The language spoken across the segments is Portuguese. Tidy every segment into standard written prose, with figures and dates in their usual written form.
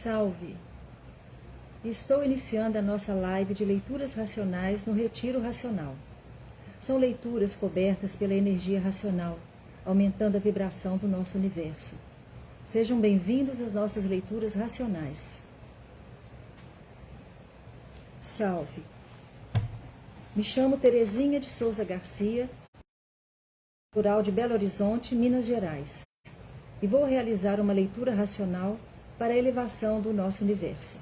Salve! Estou iniciando a nossa live de leituras racionais no Retiro Racional. São leituras cobertas pela energia racional, aumentando a vibração do nosso universo. Sejam bem-vindos às nossas leituras racionais. Salve! Me chamo Terezinha de Souza Garcia, natural de Belo Horizonte, Minas Gerais, e vou realizar uma leitura racional para a elevação do nosso universo.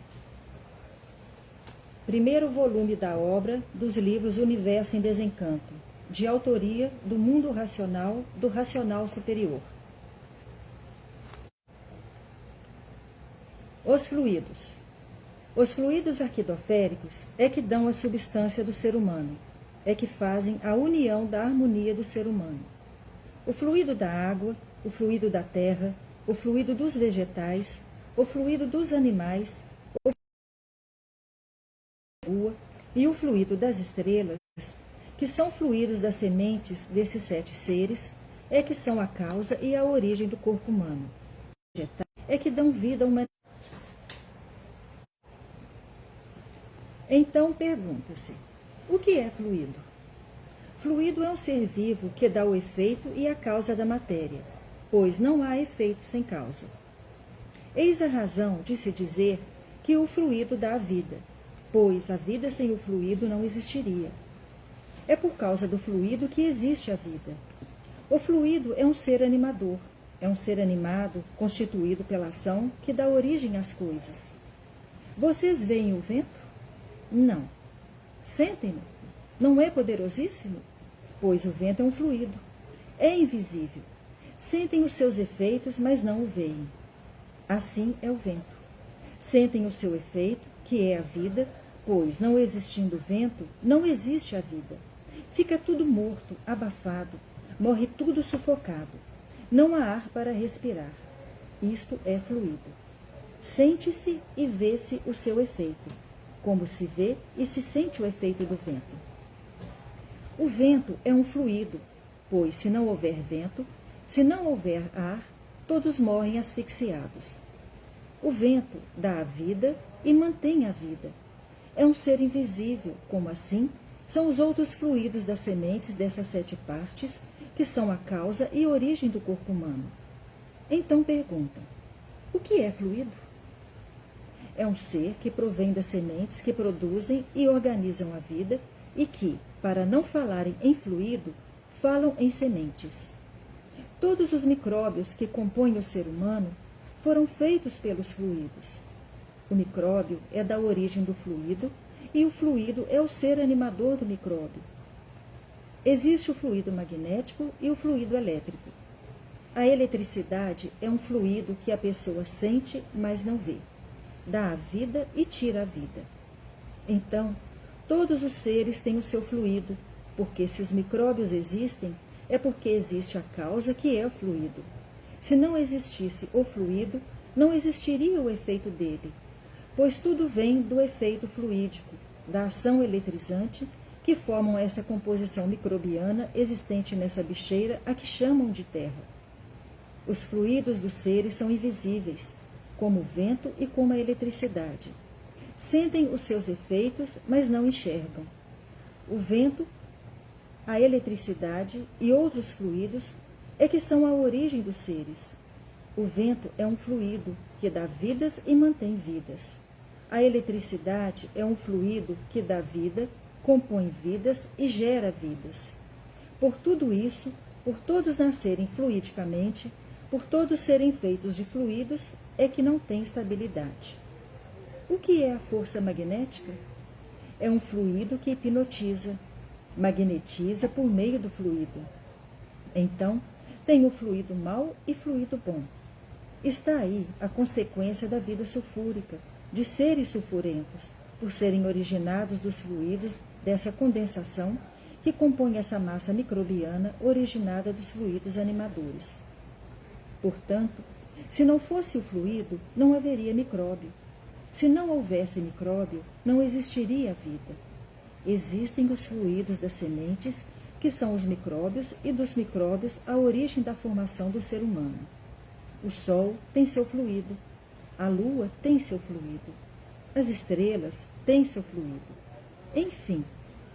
Primeiro volume da obra dos livros Universo em Desencanto, de autoria do Mundo Racional, do Racional Superior. Os fluidos. Os fluidos arquidoféricos é que dão a substância do ser humano, é que fazem a união da harmonia do ser humano. O fluido da água, o fluido da terra, o fluido dos vegetais, o fluido dos animais, o fluido da rua e o fluido das estrelas, que são fluidos das sementes desses 7 seres, é que são a causa e a origem do corpo humano. É que dão vida a uma... Então pergunta-se, o que é fluido? Fluido é um ser vivo que dá o efeito e a causa da matéria, pois não há efeito sem causa. Eis a razão de se dizer que o fluido dá a vida, pois a vida sem o fluido não existiria. É por causa do fluido que existe a vida. O fluido é um ser animador, é um ser animado, constituído pela ação que dá origem às coisas. Vocês veem o vento? Não. Sentem-no? Não é poderosíssimo? Pois o vento é um fluido. É invisível. Sentem os seus efeitos, mas não o veem. Assim é o vento. Sentem o seu efeito, que é a vida, pois, não existindo vento, não existe a vida. Fica tudo morto, abafado, morre tudo sufocado. Não há ar para respirar. Isto é fluido. Sente-se e vê-se o seu efeito, como se vê e se sente o efeito do vento. O vento é um fluido, pois, se não houver vento, se não houver ar, todos morrem asfixiados. O vento dá a vida e mantém a vida. É um ser invisível, como assim são os outros fluidos das sementes dessas 7 partes, que são a causa e origem do corpo humano. Então perguntam, o que é fluido? É um ser que provém das sementes que produzem e organizam a vida e que, para não falarem em fluido, falam em sementes. Todos os micróbios que compõem o ser humano foram feitos pelos fluidos. O micróbio é da origem do fluido e o fluido é o ser animador do micróbio. Existe o fluido magnético e o fluido elétrico. A eletricidade é um fluido que a pessoa sente, mas não vê. Dá a vida e tira a vida. Então, todos os seres têm o seu fluido, porque se os micróbios existem, é porque existe a causa que é o fluido. Se não existisse o fluido, não existiria o efeito dele, pois tudo vem do efeito fluídico, da ação eletrizante, que formam essa composição microbiana existente nessa bicheira a que chamam de terra. Os fluidos dos seres são invisíveis, como o vento e como a eletricidade. Sentem os seus efeitos, mas não enxergam. O vento, a eletricidade e outros fluidos é que são a origem dos seres. O vento é um fluido que dá vidas e mantém vidas. A eletricidade é um fluido que dá vida, compõe vidas e gera vidas. Por tudo isso, por todos nascerem fluidicamente, por todos serem feitos de fluidos, é que não tem estabilidade. O que é a força magnética? É um fluido que hipnotiza, magnetiza por meio do fluido. Então, tem o fluido mau e fluido bom. Está aí a consequência da vida sulfúrica, de seres sulfurentos, por serem originados dos fluidos dessa condensação que compõe essa massa microbiana originada dos fluidos animadores. Portanto, se não fosse o fluido, não haveria micróbio. Se não houvesse micróbio, não existiria vida. Existem os fluidos das sementes, que são os micróbios, e dos micróbios a origem da formação do ser humano. O Sol tem seu fluido. A lua tem seu fluido. As estrelas têm seu fluido. Enfim,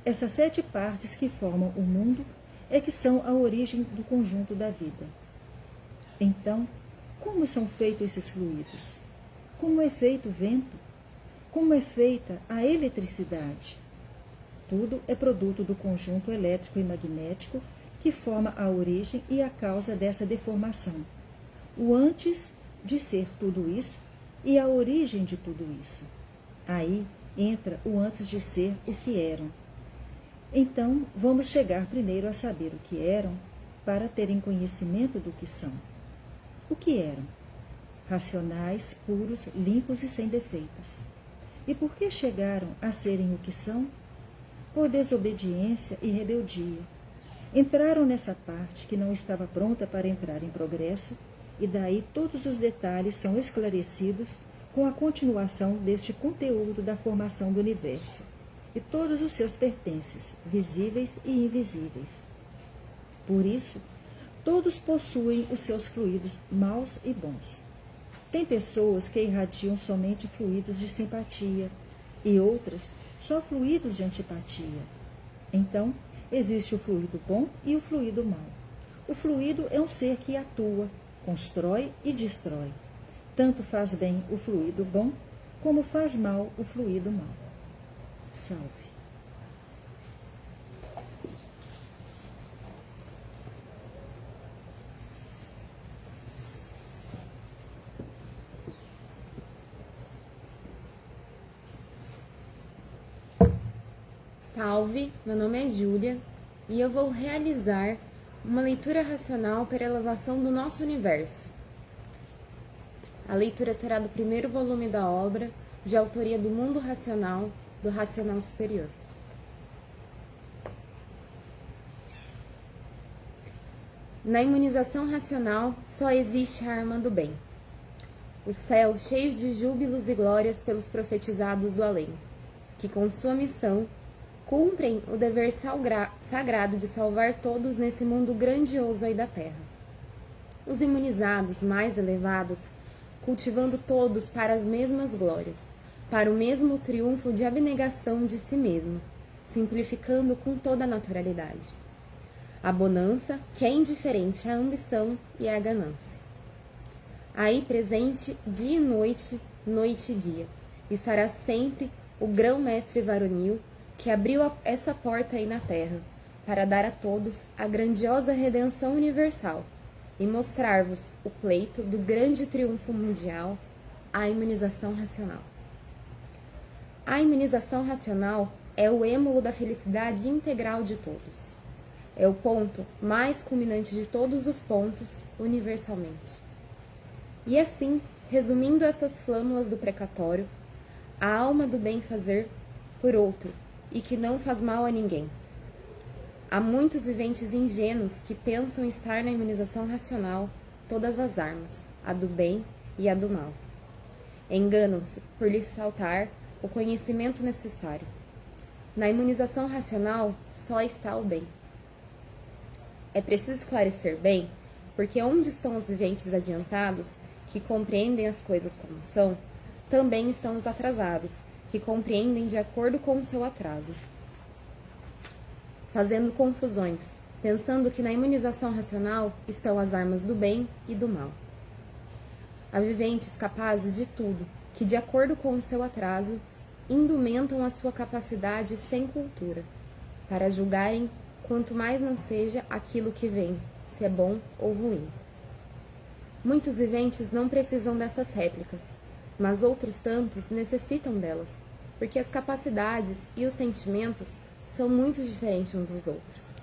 essas 7 partes que formam o mundo é que são a origem do conjunto da vida. Então, como são feitos esses fluidos? Como é feito o vento? Como é feita a eletricidade? Tudo é produto do conjunto elétrico e magnético que forma a origem e a causa dessa deformação. O antes de ser tudo isso e a origem de tudo isso. Aí entra o antes de ser o que eram. Então, vamos chegar primeiro a saber o que eram para terem conhecimento do que são. O que eram? Racionais, puros, limpos e sem defeitos. E por que chegaram a serem o que são? Por desobediência e rebeldia. Entraram nessa parte que não estava pronta para entrar em progresso, e daí todos os detalhes são esclarecidos com a continuação deste conteúdo da formação do universo, e todos os seus pertences, visíveis e invisíveis. Por isso, todos possuem os seus fluidos maus e bons. Tem pessoas que irradiam somente fluidos de simpatia e outras só fluidos de antipatia. Então, existe o fluido bom e o fluido mau. O fluido é um ser que atua, constrói e destrói. Tanto faz bem o fluido bom, como faz mal o fluido mau. Salve. Salve, meu nome é Júlia e eu vou realizar uma leitura racional para a elevação do nosso universo. A leitura será do primeiro volume da obra, de autoria do Mundo Racional, do Racional Superior. Na imunização racional só existe a arma do bem. O céu cheio de júbilos e glórias pelos profetizados do além, que com sua missão cumprem o dever sagrado de salvar todos nesse mundo grandioso aí da Terra. Os imunizados mais elevados, cultivando todos para as mesmas glórias, para o mesmo triunfo de abnegação de si mesmo, simplificando com toda a naturalidade. A bonança, que é indiferente à ambição e à ganância. Aí presente, dia e noite, noite e dia, estará sempre o grão-mestre varonil que abriu essa porta aí na Terra, para dar a todos a grandiosa redenção universal e mostrar-vos o pleito do grande triunfo mundial, a imunização racional. A imunização racional é o êmulo da felicidade integral de todos. É o ponto mais culminante de todos os pontos, universalmente. E assim, resumindo estas flâmulas do precatório, a alma do bem-fazer por outro, e que não faz mal a ninguém. Há muitos viventes ingênuos que pensam estar na imunização racional todas as armas, a do bem e a do mal. Enganam-se por lhes faltar o conhecimento necessário. Na imunização racional só está o bem. É preciso esclarecer bem, porque onde estão os viventes adiantados, que compreendem as coisas como são, também estão os atrasados, que compreendem de acordo com o seu atraso, fazendo confusões, pensando que na imunização racional estão as armas do bem e do mal. Há viventes capazes de tudo, que de acordo com o seu atraso, indumentam a sua capacidade sem cultura, para julgarem quanto mais não seja aquilo que vem, se é bom ou ruim. Muitos viventes não precisam dessas réplicas, mas outros tantos necessitam delas, porque as capacidades e os sentimentos são muito diferentes uns dos outros.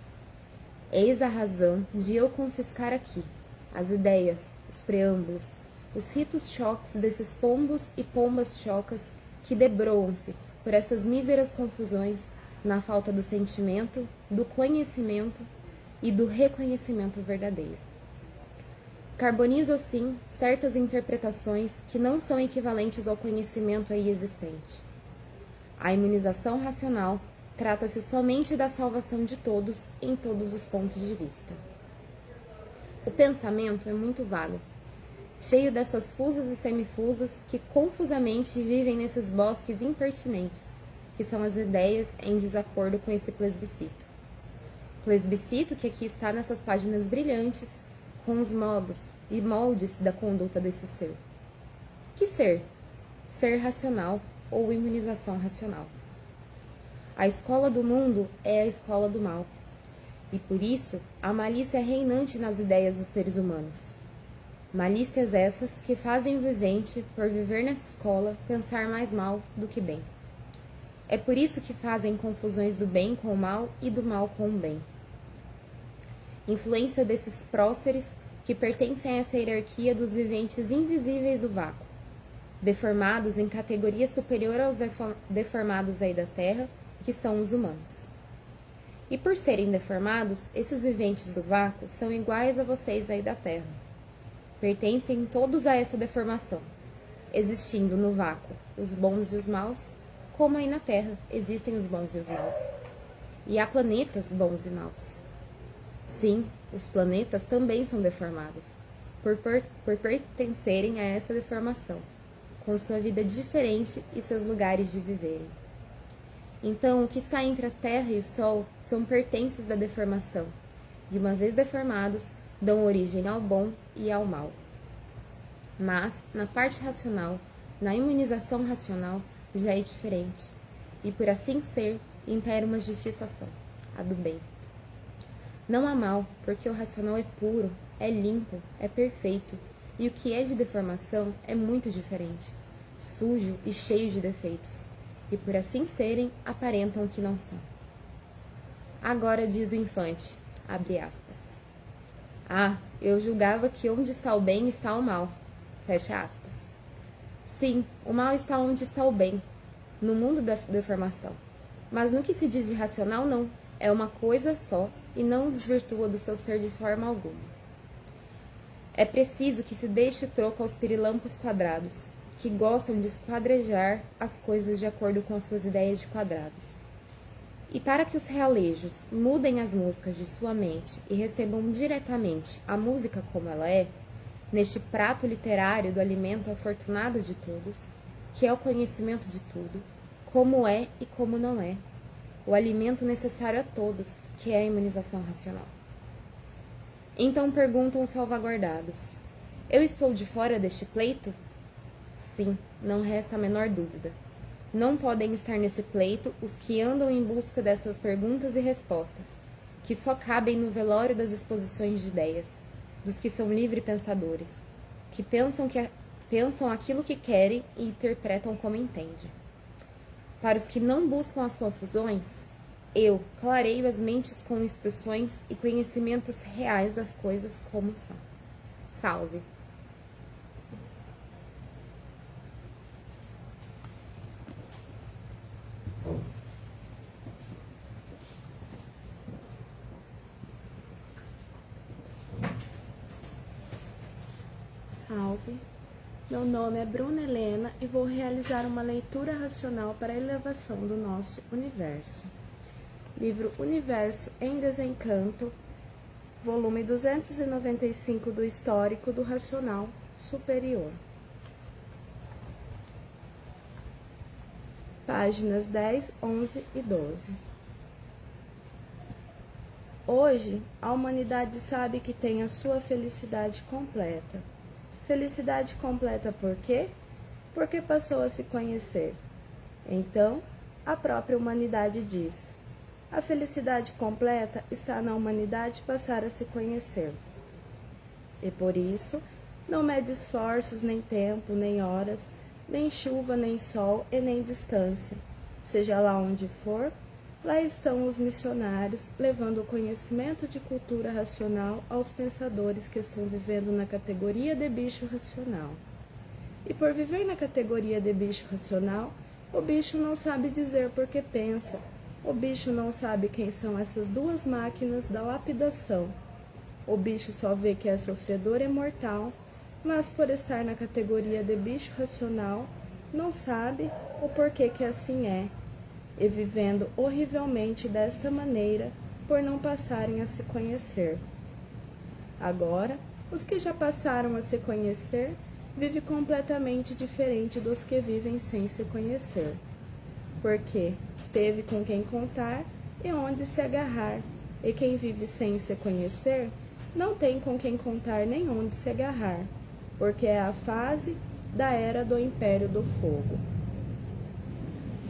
Eis a razão de eu confiscar aqui as ideias, os preâmbulos, os ritos choques desses pombos e pombas chocas que debroam-se por essas míseras confusões na falta do sentimento, do conhecimento e do reconhecimento verdadeiro. Carbonizo, assim, certas interpretações que não são equivalentes ao conhecimento aí existente. A imunização racional trata-se somente da salvação de todos em todos os pontos de vista. O pensamento é muito vago. cheio dessas fusas e semifusas que confusamente vivem nesses bosques impertinentes, que são as ideias em desacordo com esse plebiscito. Plebiscito que aqui está nessas páginas brilhantes, com os modos e moldes da conduta desse ser. Que ser? Ser racional ou imunização racional. A escola do mundo é a escola do mal, e por isso a malícia é reinante nas ideias dos seres humanos. Malícias essas que fazem o vivente, por viver nessa escola, pensar mais mal do que bem. É por isso que fazem confusões do bem com o mal e do mal com o bem. Influência desses próceres que pertencem a essa hierarquia dos viventes invisíveis do vácuo, deformados em categoria superior aos deformados aí da Terra, que são os humanos. E por serem deformados, esses viventes do vácuo são iguais a vocês aí da Terra. Pertencem todos a essa deformação, existindo no vácuo os bons e os maus, como aí na Terra existem os bons e os maus. E há planetas bons e maus. Sim, os planetas também são deformados, por pertencerem a essa deformação, com sua vida diferente e seus lugares de viverem. Então, o que está entre a Terra e o Sol são pertences da deformação, e uma vez deformados, dão origem ao bom e ao mal. Mas, na parte racional, na imunização racional, já é diferente, e por assim ser, impera uma justiça só, a do bem. Não há mal, porque o racional é puro, é limpo, é perfeito, e o que é de deformação é muito diferente, sujo e cheio de defeitos, e por assim serem, aparentam o que não são. Agora diz o infante, abre aspas, ah, eu julgava que onde está o bem está o mal, fecha aspas. Sim, o mal está onde está o bem, no mundo da deformação, mas no que se diz de racional não, é uma coisa só e não desvirtua do seu ser de forma alguma. É preciso que se deixe o troco aos pirilampos quadrados, que gostam de esquadrejar as coisas de acordo com as suas ideias de quadrados. E para que os realejos mudem as músicas de sua mente e recebam diretamente a música como ela é, neste prato literário do alimento afortunado de todos, que é o conhecimento de tudo, como é e como não é, o alimento necessário a todos, que é a imunização racional. Então perguntam os salvaguardados, eu estou de fora deste pleito? Sim, não resta a menor dúvida. Não podem estar nesse pleito os que andam em busca dessas perguntas e respostas, que só cabem no velório das exposições de ideias, dos que são livre pensadores, que pensam aquilo que querem e interpretam como entendem. Para os que não buscam as confusões, eu clareio as mentes com instruções e conhecimentos reais das coisas como são. Salve! Salve! Meu nome é Bruna Helena e vou realizar uma leitura racional para a elevação do nosso universo. Livro Universo em Desencanto, volume 295 do Histórico do Racional Superior. Páginas 10, 11 e 12. Hoje, a humanidade sabe que tem a sua felicidade completa. Felicidade completa por quê? Porque passou a se conhecer. Então, a própria humanidade diz: a felicidade completa está na humanidade passar a se conhecer. E por isso, não mede esforços, nem tempo, nem horas, nem chuva, nem sol e nem distância. Seja lá onde for, lá estão os missionários, levando o conhecimento de cultura racional aos pensadores que estão vivendo na categoria de bicho racional. E por viver na categoria de bicho racional, o bicho não sabe dizer por que pensa. O bicho não sabe quem são essas duas máquinas da lapidação. O bicho só vê que é sofredor e mortal, mas por estar na categoria de bicho racional, não sabe o porquê que assim é, e vivendo horrivelmente desta maneira, por não passarem a se conhecer. Agora, Os que já passaram a se conhecer vivem completamente diferente dos que vivem sem se conhecer, porque teve com quem contar e onde se agarrar, e quem vive sem se conhecer não tem com quem contar nem onde se agarrar, porque é a fase da era do império do fogo.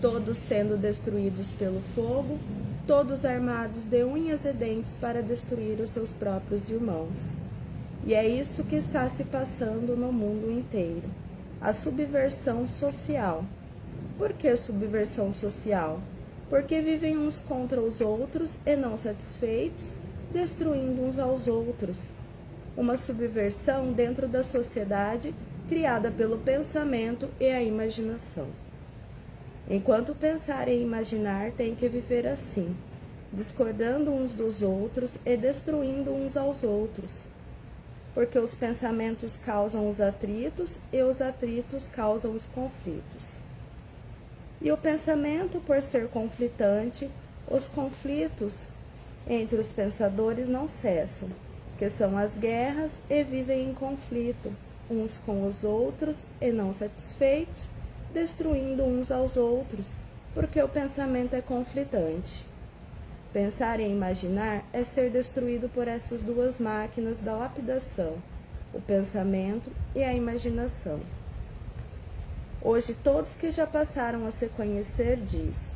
Todos sendo destruídos pelo fogo, todos armados de unhas e dentes para destruir os seus próprios irmãos. E é isso que está se passando no mundo inteiro, a subversão social. Por que subversão social? Porque vivem uns contra os outros e não satisfeitos, destruindo uns aos outros. Uma subversão dentro da sociedade criada pelo pensamento e a imaginação. Enquanto pensar e imaginar, tem que viver assim, discordando uns dos outros e destruindo uns aos outros. Porque os pensamentos causam os atritos e os atritos causam os conflitos. E o pensamento, por ser conflitante, os conflitos entre os pensadores não cessam, que são as guerras, e vivem em conflito, uns com os outros, e não satisfeitos, destruindo uns aos outros, porque o pensamento é conflitante. Pensar e imaginar é ser destruído por essas duas máquinas da lapidação, o pensamento e a imaginação. Hoje, todos que já passaram a se conhecer diz: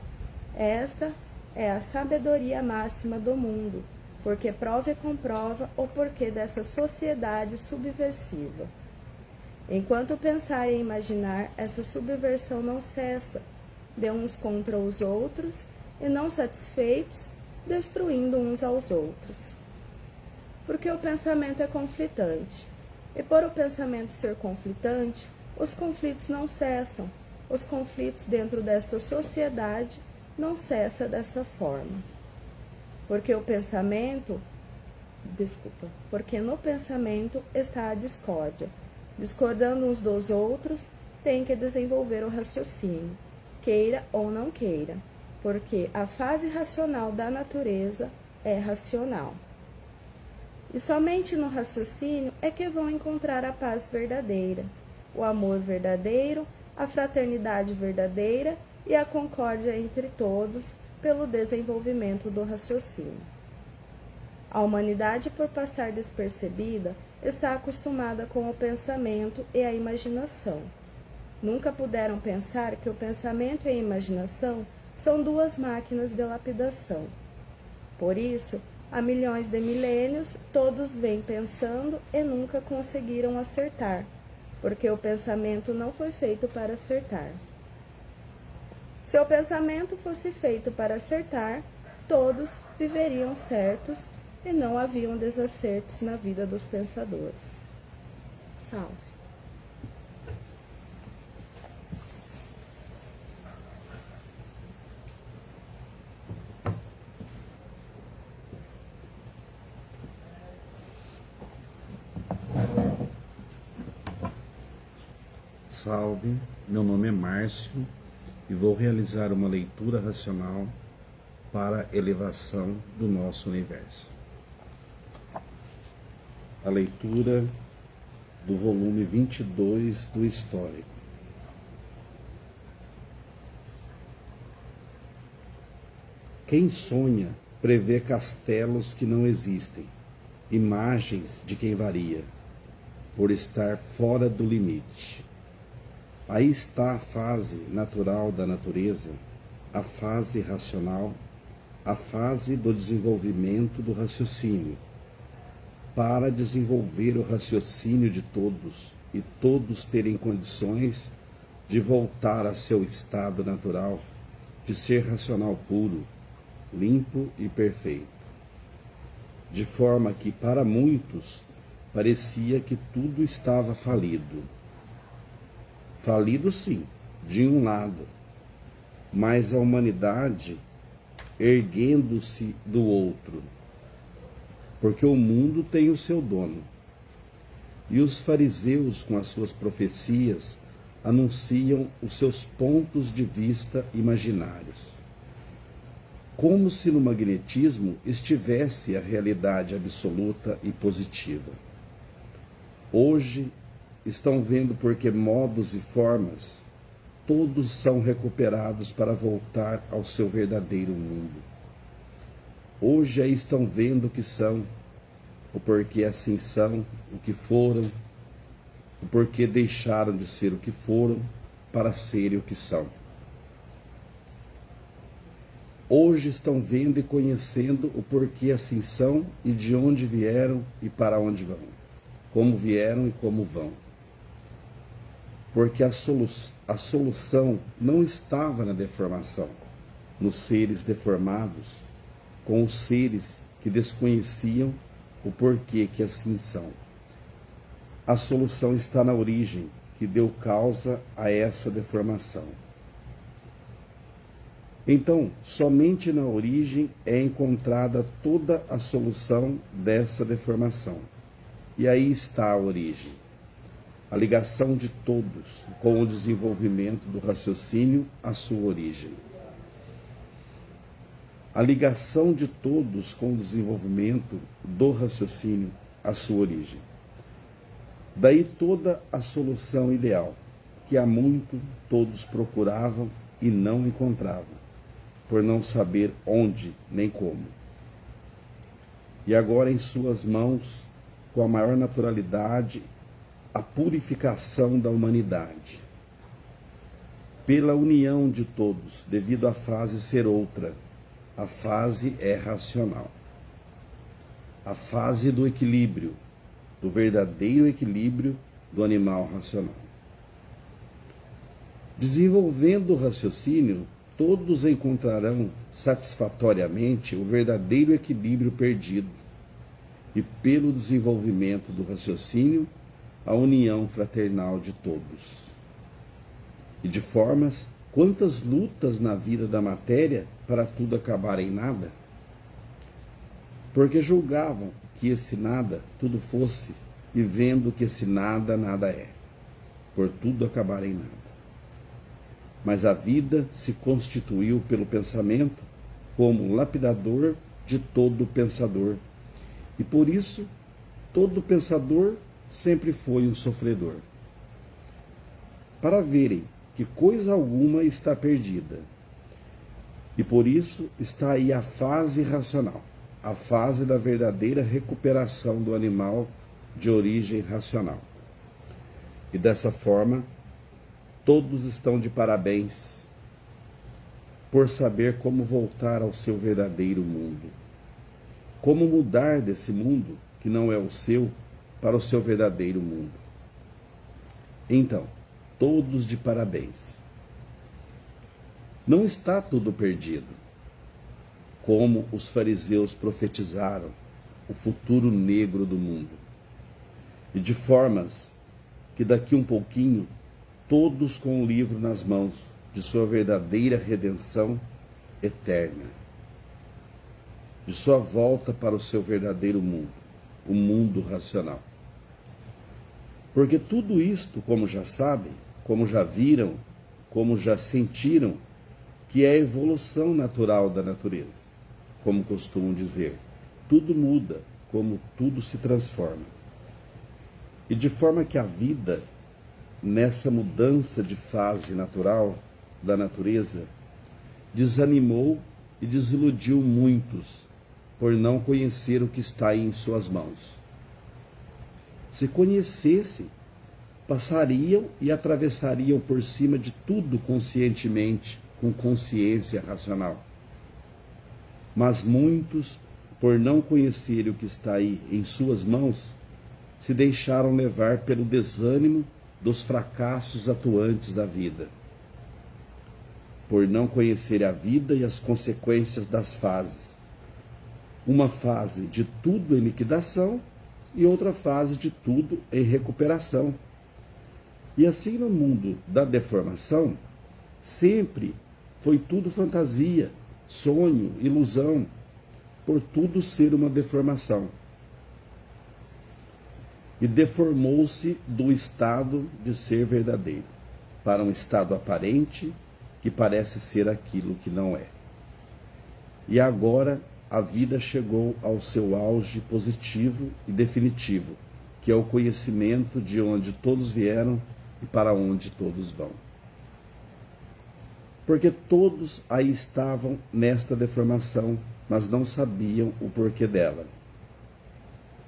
esta é a sabedoria máxima do mundo, porque prova e comprova o porquê dessa sociedade subversiva. Enquanto pensar e imaginar, essa subversão não cessa, de uns contra os outros, e não satisfeitos, destruindo uns aos outros. Porque o pensamento é conflitante, e por o pensamento ser conflitante, os conflitos não cessam. Os conflitos dentro desta sociedade não cessam desta forma. Porque no pensamento está a discórdia. Discordando uns dos outros, tem que desenvolver o raciocínio, queira ou não queira, porque a fase racional da natureza é racional. E somente no raciocínio é que vão encontrar a paz verdadeira, o amor verdadeiro, a fraternidade verdadeira e a concórdia entre todos pelo desenvolvimento do raciocínio. A humanidade, por passar despercebida, está acostumada com o pensamento e a imaginação. Nunca puderam pensar que o pensamento e a imaginação são duas máquinas de lapidação. Por isso, há milhões de milênios, todos vêm pensando e nunca conseguiram acertar, porque o pensamento não foi feito para acertar. Se o pensamento fosse feito para acertar, todos viveriam certos e não haviam desacertos na vida dos pensadores. Salve. Salve, meu nome é Márcio e vou realizar uma leitura racional para a elevação do nosso universo. A leitura do volume 22 do Histórico. Quem sonha prevê castelos que não existem, imagens de quem varia, por estar fora do limite. Aí está a fase natural da natureza, a fase racional, a fase do desenvolvimento do raciocínio, para desenvolver o raciocínio de todos e todos terem condições de voltar a seu estado natural, de ser racional puro, limpo e perfeito. De forma que, para muitos, parecia que tudo estava falido. Falido, sim, de um lado, mas a humanidade erguendo-se do outro, porque o mundo tem o seu dono. E os fariseus, com as suas profecias, anunciam os seus pontos de vista imaginários. Como se no magnetismo estivesse a realidade absoluta e positiva. Hoje estão vendo porque modos e formas todos são recuperados para voltar ao seu verdadeiro mundo. Hoje aí estão vendo o que são, o porquê assim são, o que foram, o porquê deixaram de ser o que foram para serem o que são. Hoje estão vendo e conhecendo o porquê assim são e de onde vieram e para onde vão, como vieram e como vão. Porque a solução não estava na deformação, nos seres deformados, com os seres que desconheciam o porquê que assim são. A solução está na origem, que deu causa a essa deformação. Então, somente na origem é encontrada toda a solução dessa deformação. E aí está a origem. A ligação de todos com o desenvolvimento do raciocínio à sua origem. A ligação de todos com o desenvolvimento do raciocínio à sua origem. Daí toda a solução ideal, que há muito todos procuravam e não encontravam, por não saber onde nem como. E agora em suas mãos, com a maior naturalidade, a purificação da humanidade. Pela união de todos, devido à fase ser outra, a fase é racional. A fase do equilíbrio, do verdadeiro equilíbrio do animal racional. Desenvolvendo o raciocínio, todos encontrarão satisfatoriamente o verdadeiro equilíbrio perdido, e pelo desenvolvimento do raciocínio, a união fraternal de todos. E de formas, quantas lutas na vida da matéria para tudo acabar em nada? Porque julgavam que esse nada tudo fosse, e vendo que esse nada nada é, por tudo acabar em nada. Mas a vida se constituiu pelo pensamento como lapidador de todo pensador, e por isso todo pensador sempre foi um sofredor. Para verem que coisa alguma está perdida. E por isso está aí a fase racional, a fase da verdadeira recuperação do animal de origem racional. E dessa forma, todos estão de parabéns por saber como voltar ao seu verdadeiro mundo. Como mudar desse mundo, que não é o seu, para o seu verdadeiro mundo. Então, todos de parabéns. Não está tudo perdido, como os fariseus profetizaram o futuro negro do mundo, e de formas que daqui um pouquinho, todos com o livro nas mãos de sua verdadeira redenção eterna, de sua volta para o seu verdadeiro mundo, o mundo racional. Porque tudo isto, como já sabem, como já viram, como já sentiram, que é a evolução natural da natureza. Como costumam dizer, tudo muda, como tudo se transforma. E de forma que a vida, nessa mudança de fase natural da natureza, desanimou e desiludiu muitos, por não conhecer o que está aí em suas mãos. Se conhecessem, passariam e atravessariam por cima de tudo conscientemente, com consciência racional. Mas muitos, por não conhecerem o que está aí em suas mãos, se deixaram levar pelo desânimo dos fracassos atuantes da vida. Por não conhecer a vida e as consequências das fases. Uma fase de tudo em liquidação e outra fase de tudo em recuperação. E assim no mundo da deformação, sempre foi tudo fantasia, sonho, ilusão, por tudo ser uma deformação. E deformou-se do estado de ser verdadeiro, para um estado aparente que parece ser aquilo que não é. E agora a vida chegou ao seu auge positivo e definitivo, que é o conhecimento de onde todos vieram e para onde todos vão. Porque todos aí estavam nesta deformação, mas não sabiam o porquê dela.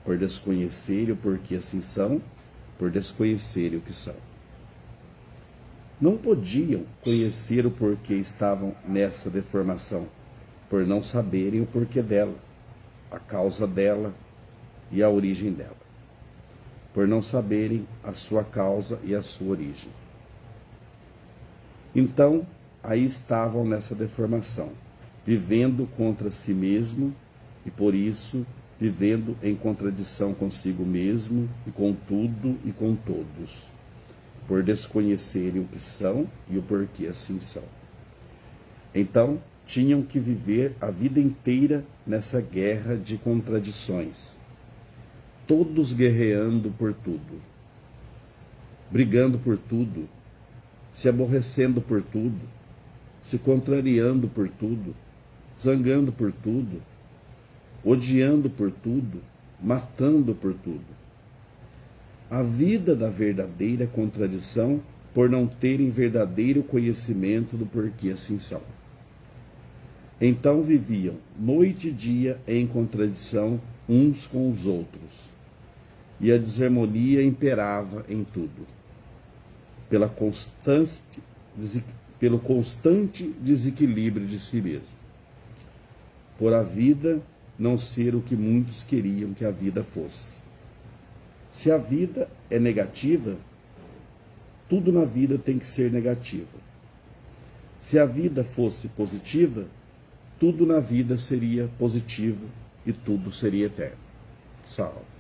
Por desconhecerem o porquê assim são, por desconhecerem o que são. Não podiam conhecer o porquê estavam nessa deformação, por não saberem o porquê dela, a causa dela e a origem dela. Por não saberem a sua causa e a sua origem. Então, aí estavam nessa deformação, vivendo contra si mesmo e, por isso, vivendo em contradição consigo mesmo e com tudo e com todos, por desconhecerem o que são e o porquê assim são. Então, tinham que viver a vida inteira nessa guerra de contradições, todos guerreando por tudo, brigando por tudo, se aborrecendo por tudo, se contrariando por tudo, zangando por tudo, odiando por tudo, matando por tudo. A vida da verdadeira contradição por não terem verdadeiro conhecimento do porquê assim são. Então viviam noite e dia em contradição uns com os outros, e a desarmonia imperava em tudo, pelo constante desequilíbrio de si mesmo, por a vida não ser o que muitos queriam que a vida fosse. Se a vida é negativa, tudo na vida tem que ser negativa. Se a vida fosse positiva, tudo na vida seria positivo e tudo seria eterno. Salve.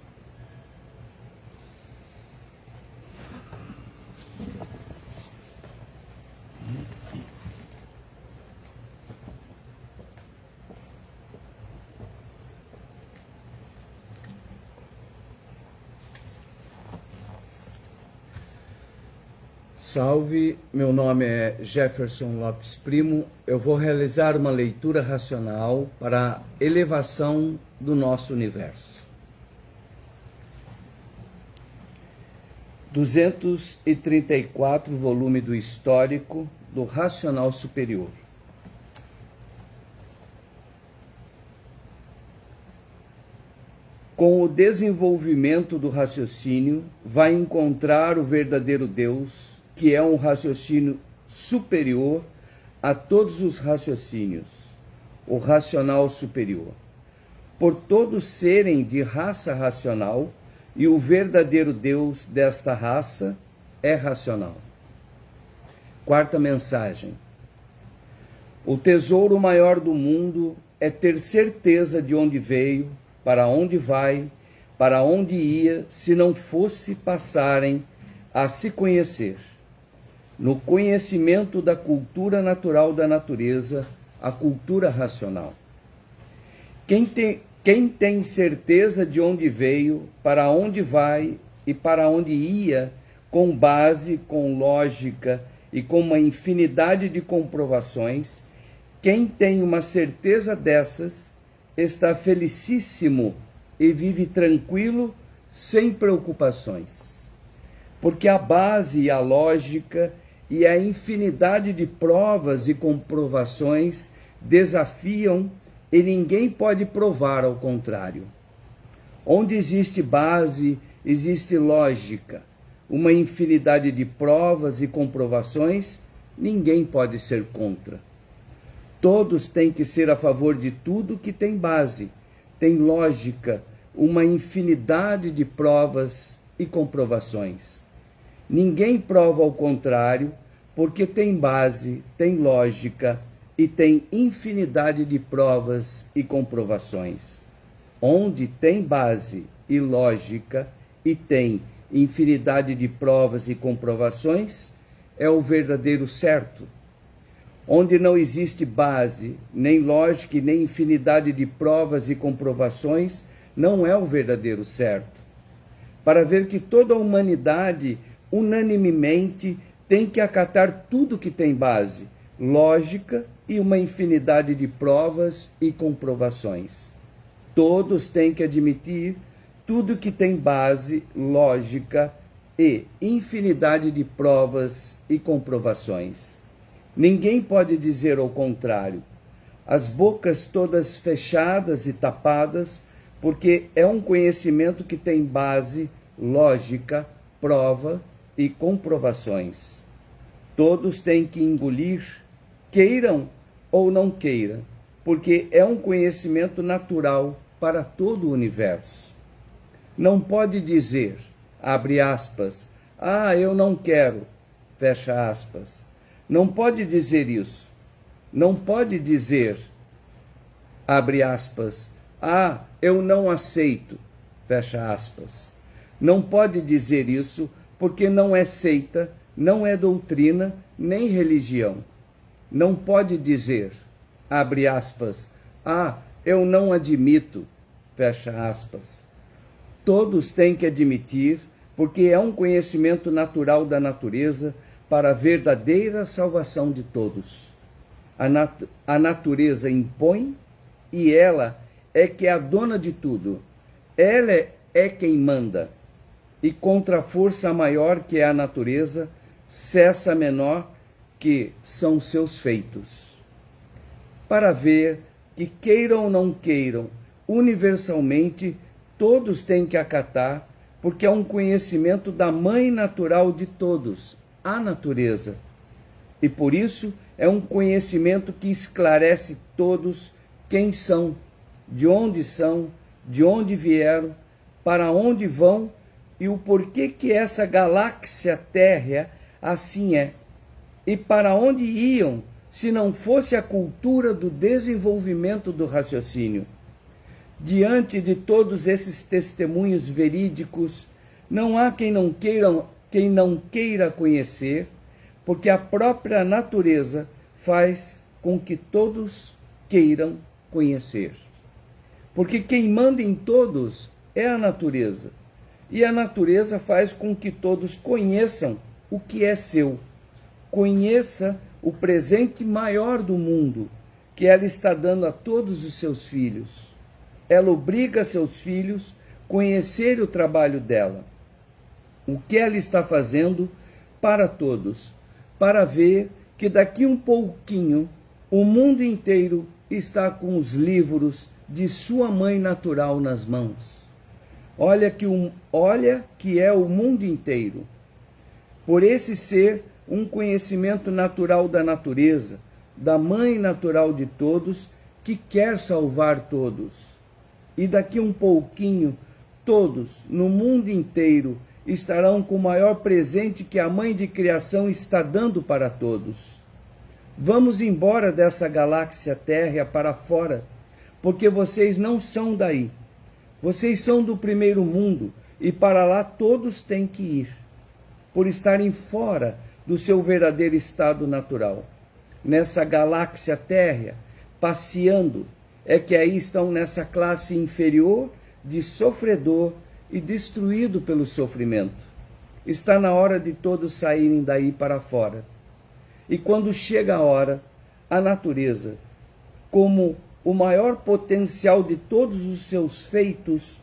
Salve, meu nome é Jefferson Lopes Primo. Eu vou realizar uma leitura racional para a elevação do nosso universo. 234, volume do Histórico do Racional Superior. Com o desenvolvimento do raciocínio, vai encontrar o verdadeiro Deus, que é um raciocínio superior a todos os raciocínios, o racional superior. Por todos serem de raça racional, e o verdadeiro Deus desta raça é racional. Quarta mensagem. O tesouro maior do mundo é ter certeza de onde veio, para onde vai, para onde ia, se não fosse passarem a se conhecer. No conhecimento da cultura natural da natureza, a cultura racional. Quem tem certeza de onde veio, para onde vai e para onde ia, com base, com lógica e com uma infinidade de comprovações, quem tem uma certeza dessas, está felicíssimo e vive tranquilo, sem preocupações. Porque a base e a lógica e a infinidade de provas e comprovações desafiam e ninguém pode provar ao contrário. Onde existe base, existe lógica, uma infinidade de provas e comprovações, ninguém pode ser contra. Todos têm que ser a favor de tudo que tem base, tem lógica, uma infinidade de provas e comprovações. Ninguém prova ao contrário, porque tem base, tem lógica e tem infinidade de provas e comprovações. Onde tem base e lógica e tem infinidade de provas e comprovações, é o verdadeiro certo. Onde não existe base, nem lógica e nem infinidade de provas e comprovações, não é o verdadeiro certo. Para ver que toda a humanidade, unanimemente, tem que acatar tudo que tem base, lógica e uma infinidade de provas e comprovações. Todos têm que admitir tudo que tem base, lógica e infinidade de provas e comprovações. Ninguém pode dizer o contrário. As bocas todas fechadas e tapadas, porque é um conhecimento que tem base, lógica, prova e comprovações. Todos têm que engolir, queiram ou não queiram, porque é um conhecimento natural para todo o universo. Não pode dizer, abre aspas, eu não quero, fecha aspas. Não pode dizer isso. Não pode dizer, abre aspas, eu não aceito, fecha aspas. Não pode dizer isso porque não é seita, não é doutrina, nem religião. Não pode dizer, abre aspas, eu não admito, fecha aspas. Todos têm que admitir, porque é um conhecimento natural da natureza para a verdadeira salvação de todos. A natureza impõe e ela é que é a dona de tudo. Ela é quem manda. E contra a força maior que é a natureza, cessa a menor que são seus feitos. Para ver que queiram ou não queiram, universalmente, todos têm que acatar, porque é um conhecimento da mãe natural de todos, a natureza. E por isso é um conhecimento que esclarece todos quem são, de onde vieram, para onde vão e o porquê que essa galáxia Terra assim é. E para onde iam se não fosse a cultura do desenvolvimento do raciocínio. Diante de todos esses testemunhos verídicos, não há quem não queira conhecer, porque a própria natureza faz com que todos queiram conhecer. Porque quem manda em todos é a natureza, e a natureza faz com que todos conheçam o que é seu. Conheça o presente maior do mundo, que ela está dando a todos os seus filhos. Ela obriga seus filhos a conhecer o trabalho dela. O que ela está fazendo para todos, para ver que daqui um pouquinho o mundo inteiro está com os livros de sua mãe natural nas mãos. Olha que é o mundo inteiro. Por esse ser um conhecimento natural da natureza, da mãe natural de todos, que quer salvar todos. E daqui um pouquinho, todos, no mundo inteiro, estarão com o maior presente que a mãe de criação está dando para todos. Vamos embora dessa galáxia Terra para fora, porque vocês não são daí. Vocês são do primeiro mundo e para lá todos têm que ir, por estarem fora do seu verdadeiro estado natural. Nessa galáxia Terra, passeando, é que aí estão nessa classe inferior de sofredor e destruído pelo sofrimento. Está na hora de todos saírem daí para fora. E quando chega a hora, a natureza, como o maior potencial de todos os seus feitos,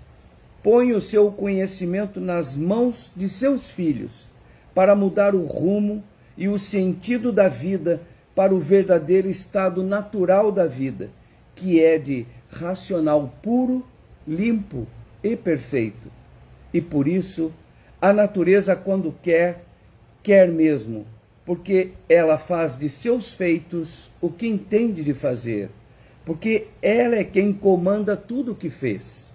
põe o seu conhecimento nas mãos de seus filhos, para mudar o rumo e o sentido da vida para o verdadeiro estado natural da vida, que é de racional puro, limpo e perfeito. E por isso, a natureza, quando quer, quer mesmo, porque ela faz de seus feitos o que entende de fazer, porque ela é quem comanda tudo o que fez.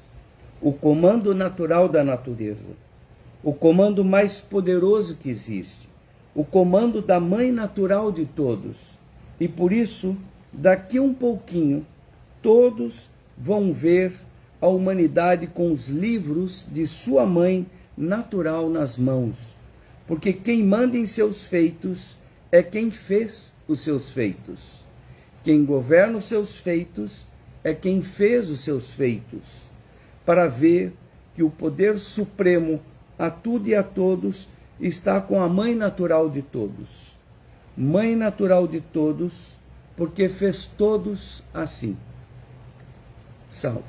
O comando natural da natureza, o comando mais poderoso que existe, o comando da mãe natural de todos. E por isso, daqui um pouquinho, todos vão ver a humanidade com os livros de sua mãe natural nas mãos, porque quem manda em seus feitos é quem fez os seus feitos. Quem governa os seus feitos é quem fez os seus feitos, para ver que o poder supremo a tudo e a todos está com a mãe natural de todos. Mãe natural de todos, porque fez todos assim. Salve.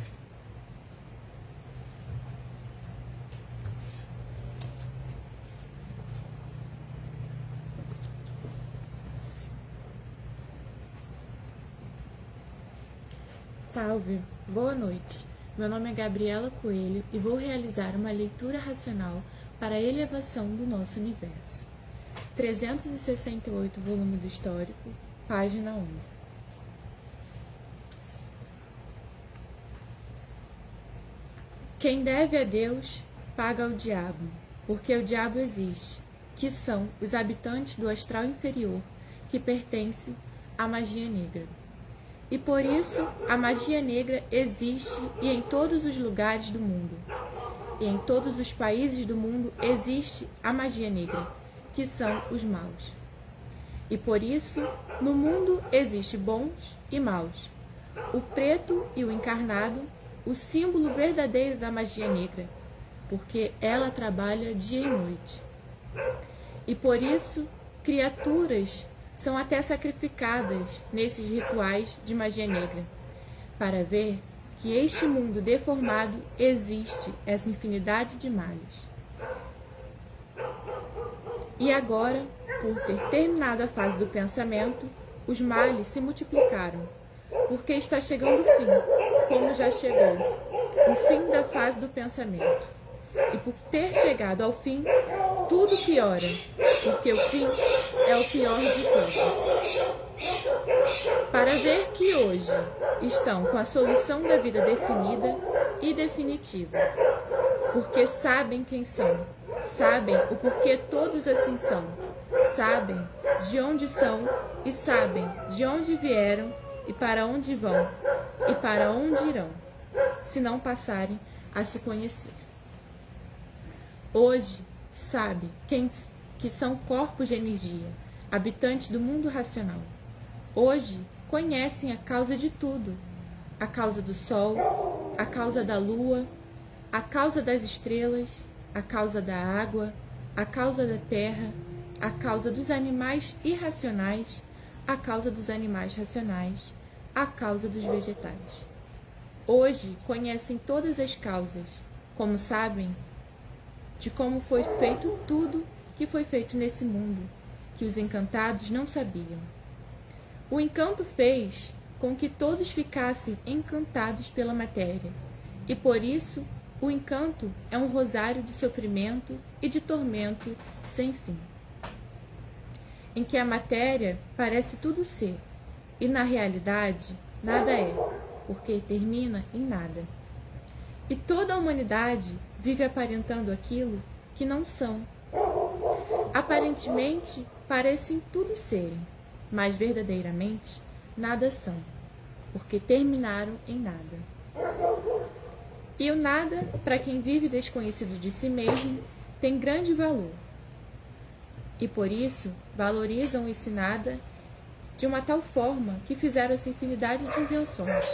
Salve, boa noite. Meu nome é Gabriela Coelho e vou realizar uma leitura racional para a elevação do nosso universo. 368, volume do Histórico, página 11. Quem deve a Deus, paga ao diabo, porque o diabo existe, que são os habitantes do astral inferior, que pertence à magia negra. E por isso a magia negra existe e em todos os lugares do mundo. E em todos os países do mundo existe a magia negra, que são os maus. E por isso no mundo existe bons e maus, o preto e o encarnado, o símbolo verdadeiro da magia negra, porque ela trabalha dia e noite. E por isso criaturas são até sacrificadas nesses rituais de magia negra, para ver que este mundo deformado existe essa infinidade de males. E agora, por ter terminado a fase do pensamento, os males se multiplicaram, porque está chegando o fim, como já chegou, o fim da fase do pensamento. E por ter chegado ao fim, tudo piora, porque o fim é o pior de tudo. Para ver que hoje estão com a solução da vida definida e definitiva, porque sabem quem são, sabem o porquê todos assim são, sabem de onde são e sabem de onde vieram e para onde vão e para onde irão, se não passarem a se conhecer. Hoje sabe que são corpos de energia, habitantes do mundo racional. Hoje conhecem a causa de tudo, a causa do sol, a causa da lua, a causa das estrelas, a causa da água, a causa da terra, a causa dos animais irracionais, a causa dos animais racionais, a causa dos vegetais. Hoje conhecem todas as causas, como sabem de como foi feito tudo que foi feito nesse mundo, que os encantados não sabiam. O encanto fez com que todos ficassem encantados pela matéria, e por isso o encanto é um rosário de sofrimento e de tormento sem fim, em que a matéria parece tudo ser, e na realidade nada é, porque termina em nada. E toda a humanidade vive aparentando aquilo que não são. Aparentemente parecem tudo serem, mas verdadeiramente nada são, porque terminaram em nada. E o nada, para quem vive desconhecido de si mesmo, tem grande valor. E por isso valorizam esse nada de uma tal forma que fizeram essa infinidade de invenções.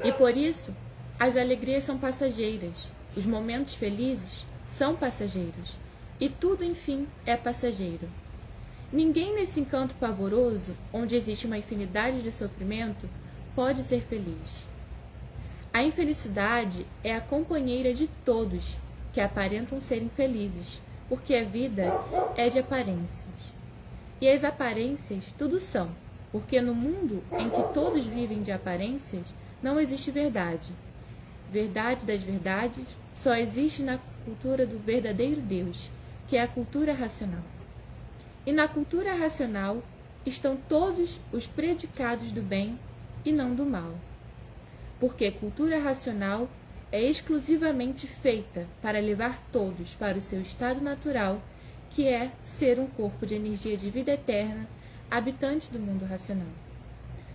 E por isso as alegrias são passageiras, os momentos felizes são passageiros, e tudo, enfim, é passageiro. Ninguém nesse encanto pavoroso, onde existe uma infinidade de sofrimento, pode ser feliz. A infelicidade é a companheira de todos que aparentam ser infelizes, porque a vida é de aparências. E as aparências tudo são, porque no mundo em que todos vivem de aparências, não existe verdade. Verdade das verdades só existe na cultura do verdadeiro Deus, que é a cultura racional. E na cultura racional estão todos os predicados do bem e não do mal. Porque cultura racional é exclusivamente feita para levar todos para o seu estado natural, que é ser um corpo de energia de vida eterna, habitante do mundo racional.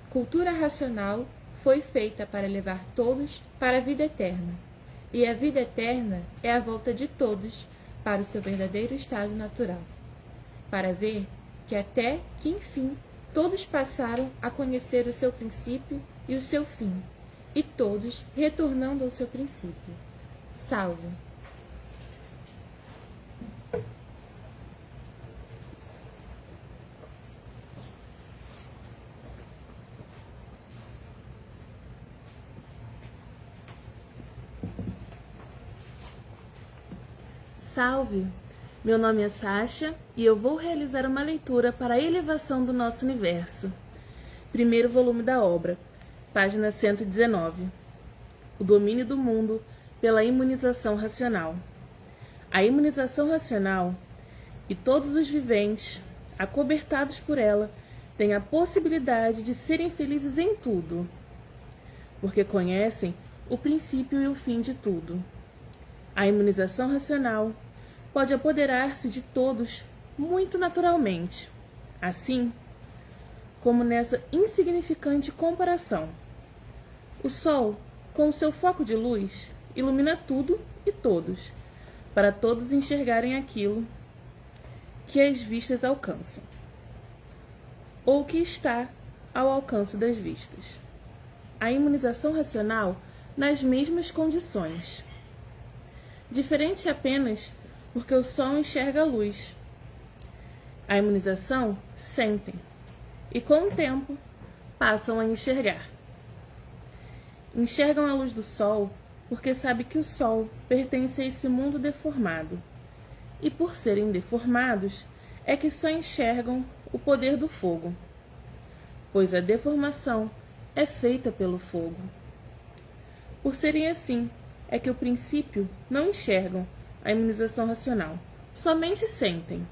Cultura racional foi feita para levar todos para a vida eterna, e a vida eterna é a volta de todos para o seu verdadeiro estado natural, para ver que até que, enfim, todos passaram a conhecer o seu princípio e o seu fim, e todos retornando ao seu princípio. Salve! Salve! Meu nome é Sasha e eu vou realizar uma leitura para a elevação do nosso universo. Primeiro volume da obra, página 119. O domínio do mundo pela imunização racional. A imunização racional e todos os viventes, acobertados por ela, têm a possibilidade de serem felizes em tudo, porque conhecem o princípio e o fim de tudo. A imunização racional pode apoderar-se de todos muito naturalmente, assim como nessa insignificante comparação. O Sol, com o seu foco de luz, ilumina tudo e todos, para todos enxergarem aquilo que as vistas alcançam, ou que está ao alcance das vistas. A imunização racional nas mesmas condições. Diferente apenas porque o Sol enxerga a luz. A imunização sentem e, com o tempo, passam a enxergar. Enxergam a luz do Sol porque sabem que o Sol pertence a esse mundo deformado. E por serem deformados, é que só enxergam o poder do fogo, pois a deformação é feita pelo fogo. Por serem assim, é que o princípio não enxergam a imunização racional, somente sentem.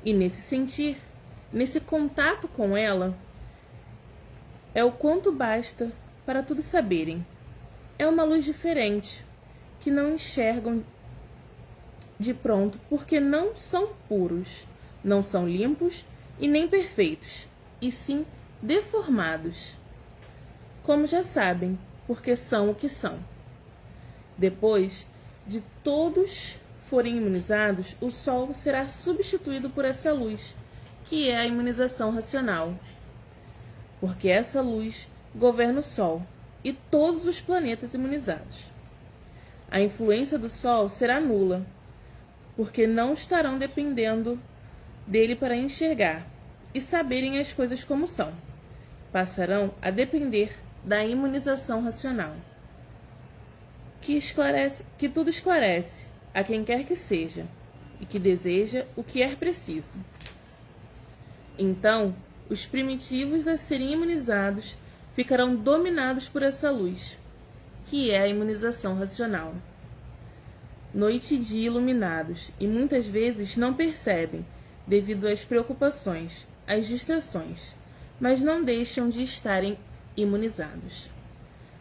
E nesse sentir, nesse contato com ela, é o quanto basta para tudo saberem. É uma luz diferente, que não enxergam de pronto, porque não são puros, não são limpos e nem perfeitos, e sim deformados. Como já sabem, porque são o que são. Depois de todos forem imunizados, o Sol será substituído por essa luz, que é a imunização racional, porque essa luz governa o Sol e todos os planetas imunizados. A influência do Sol será nula, porque não estarão dependendo dele para enxergar e saberem as coisas como são. Passarão a depender da imunização racional, que tudo esclarece a quem quer que seja e que deseja o que é preciso. Então, os primitivos a serem imunizados ficarão dominados por essa luz, que é a imunização racional. Noite e dia iluminados, e muitas vezes não percebem, devido às preocupações, às distrações, mas não deixam de estarem imunizados.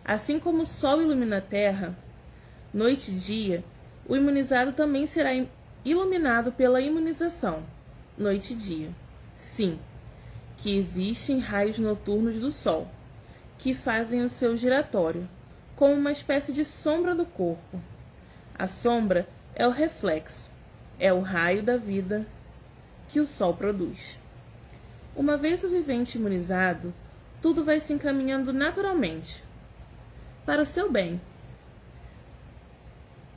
Assim como o Sol ilumina a Terra, noite e dia, o imunizado também será iluminado pela imunização, noite e dia. Sim, que existem raios noturnos do Sol, que fazem o seu giratório, como uma espécie de sombra do corpo. A sombra é o reflexo, é o raio da vida que o Sol produz. Uma vez o vivente imunizado, tudo vai se encaminhando naturalmente para o seu bem.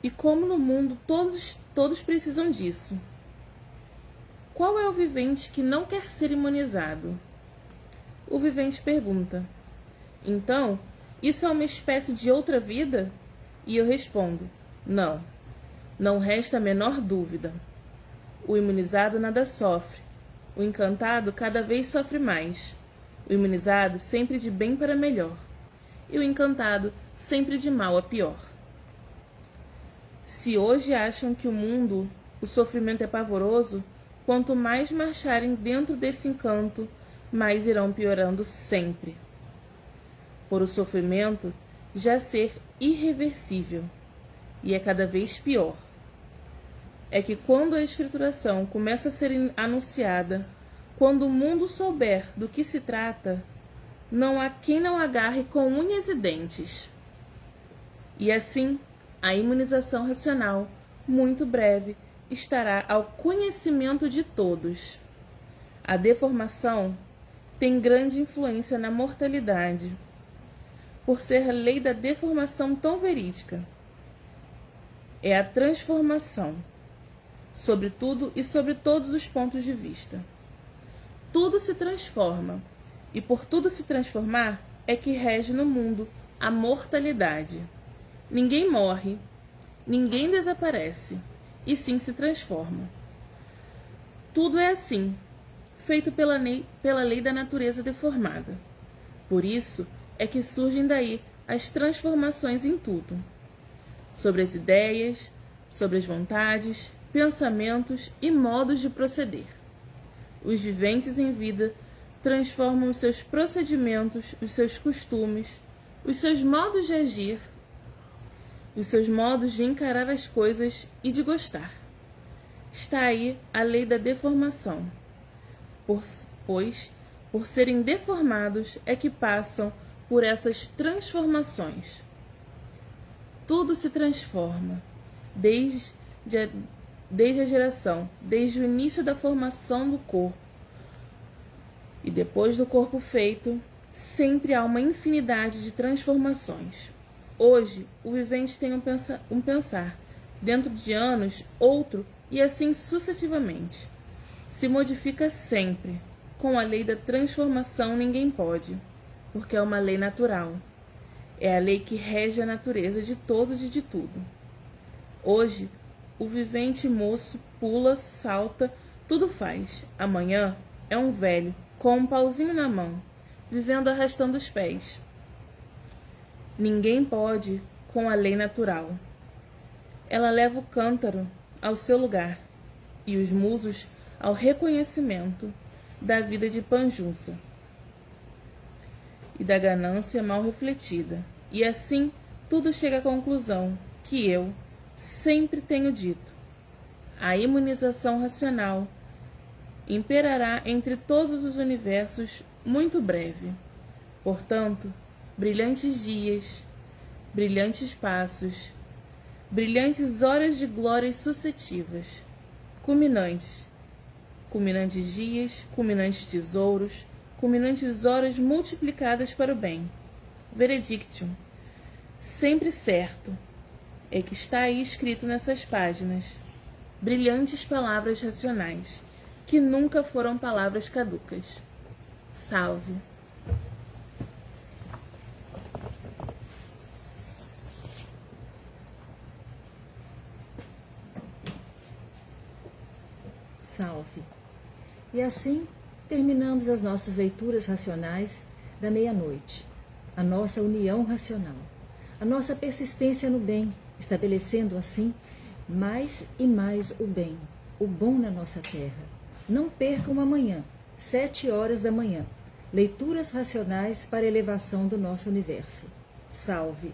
E como no mundo todos precisam disso, qual é o vivente que não quer ser imunizado? O vivente pergunta: então, isso é uma espécie de outra vida? E eu respondo: não, não resta a menor dúvida. O imunizado nada sofre, o encantado cada vez sofre mais. O imunizado sempre de bem para melhor, e o encantado sempre de mal a pior. Se hoje acham que o sofrimento é pavoroso, quanto mais marcharem dentro desse encanto, mais irão piorando sempre. Por o sofrimento já ser irreversível, e é cada vez pior. É que quando a escrituração começa a ser anunciada, quando o mundo souber do que se trata, não há quem não agarre com unhas e dentes. E assim, a imunização racional, muito breve, estará ao conhecimento de todos. A deformação tem grande influência na mortalidade, por ser a lei da deformação tão verídica. É a transformação, sobre tudo e sobre todos os pontos de vista. Tudo se transforma, e por tudo se transformar é que rege no mundo a mortalidade. Ninguém morre, ninguém desaparece, e sim se transforma. Tudo é assim, feito pela lei da natureza deformada. Por isso é que surgem daí as transformações em tudo. Sobre as ideias, sobre as vontades, pensamentos e modos de proceder. Os viventes em vida transformam os seus procedimentos, os seus costumes, os seus modos de agir, os seus modos de encarar as coisas e de gostar. Está aí a lei da deformação, pois, por serem deformados, é que passam por essas transformações. Tudo se transforma, desde a geração, desde o início da formação do corpo. E depois do corpo feito, sempre há uma infinidade de transformações. Hoje, o vivente tem um pensar, dentro de anos, outro, e assim sucessivamente. Se modifica sempre. Com a lei da transformação ninguém pode, porque é uma lei natural. É a lei que rege a natureza de todos e de tudo. Hoje, o vivente moço pula, salta, tudo faz. Amanhã é um velho, com um pauzinho na mão, vivendo arrastando os pés. Ninguém pode com a lei natural. Ela leva o cântaro ao seu lugar e os musos ao reconhecimento da vida de panjunça e da ganância mal refletida. E assim tudo chega à conclusão que eu sempre tenho dito: a imunização racional imperará entre todos os universos muito breve. Portanto, brilhantes dias, brilhantes passos, brilhantes horas de glórias sucessivas, culminantes dias, culminantes tesouros, culminantes horas multiplicadas para o bem. Veredictum, sempre certo, é que está aí escrito nessas páginas, brilhantes palavras racionais, que nunca foram palavras caducas. Salve. Salve. E assim terminamos as nossas leituras racionais da meia-noite, a nossa união racional, a nossa persistência no bem, estabelecendo assim mais e mais o bem, o bom na nossa terra. Não percam amanhã, 7 horas da manhã, leituras racionais para a elevação do nosso universo. Salve!